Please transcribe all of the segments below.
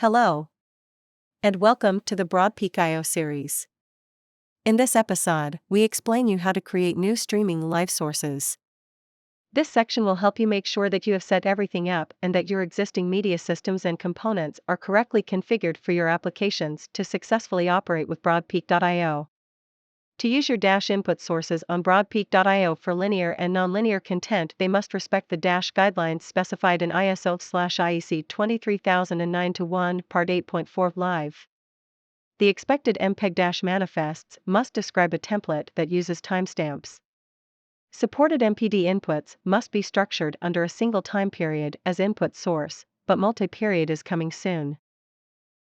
Hello, and welcome to the Broadpeak IO series. In this episode, we explain you how to create new streaming live sources. This section will help you make sure that you have set everything up and that your existing media systems and components are correctly configured for your applications to successfully operate with Broadpeak.io. To use your Dash input sources on Broadpeak.io for linear and nonlinear content, they must respect the Dash guidelines specified in ISO/IEC 23009-1 Part 8.4 Live. The expected MPEG manifests must describe a template that uses timestamps. Supported MPD inputs must be structured under a single time period as input source, but multi-period is coming soon.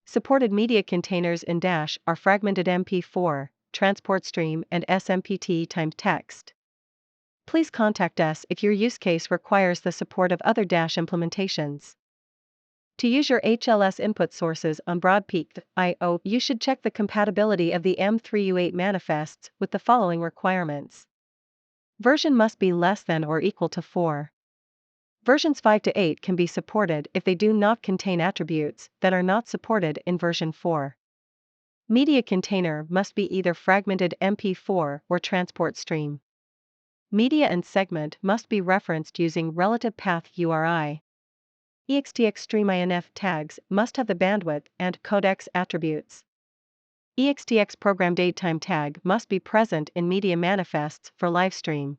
Supported media containers in Dash are fragmented MP4, transport stream, and SMPT timed text. Please contact us if your use case requires the support of other Dash implementations. To use your HLS input sources on Broadpeak.io, you should check the compatibility of the M3U8 manifests with the following requirements. Version must be less than or equal to 4. Versions 5 to 8 can be supported if they do not contain attributes that are not supported in version 4. Media container must be either fragmented MP4 or transport stream. Media and segment must be referenced using relative path URI. EXTX stream INF tags must have the bandwidth and codecs attributes. EXTX program datetime tag must be present in media manifests for livestream.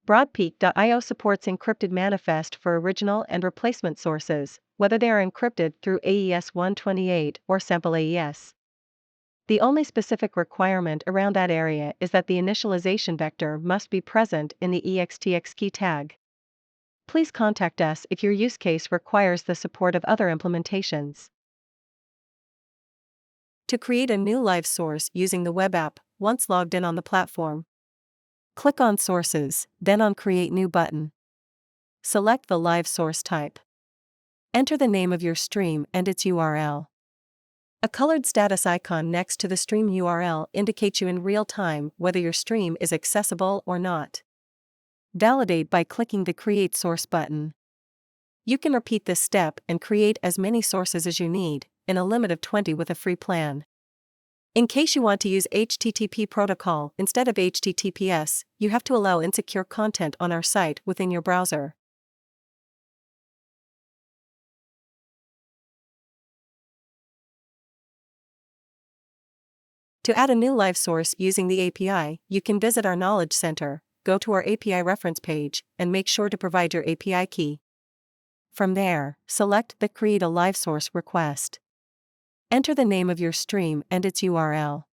Broadpeak.io supports encrypted manifest for original and replacement sources, whether they are encrypted through AES 128 or sample AES. The only specific requirement around that area is that the initialization vector must be present in the EXTX key tag. Please contact us if your use case requires the support of other implementations. To create a new live source using the web app, once logged in on the platform, click on Sources, then on Create New button. Select the live source type. Enter the name of your stream and its URL. A colored status icon next to the stream URL indicates you in real time whether your stream is accessible or not. Validate by clicking the Create Source button. You can repeat this step and create as many sources as you need, in a limit of 20 with a free plan. In case you want to use HTTP protocol instead of HTTPS, you have to allow insecure content on our site within your browser. To add a new live source using the API, you can visit our Knowledge Center, go to our API reference page, and make sure to provide your API key. From there, select the Create a Live Source request. Enter the name of your stream and its URL.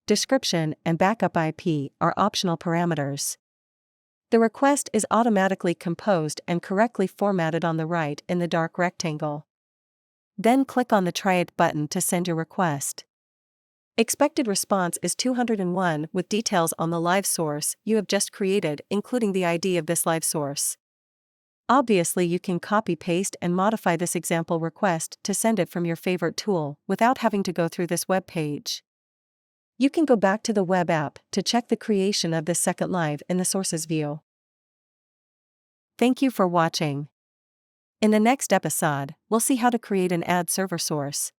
Description and backup IP are optional parameters. The request is automatically composed and correctly formatted on the right in the dark rectangle. Then click on the Try It button to send your request. Expected response is 201 with details on the live source you have just created, including the ID of this live source. Obviously, you can copy-paste and modify this example request to send it from your favorite tool without having to go through this web page. You can go back to the web app to check the creation of this second live in the Sources view. Thank you for watching. In the next episode, we'll see how to create an ad server source.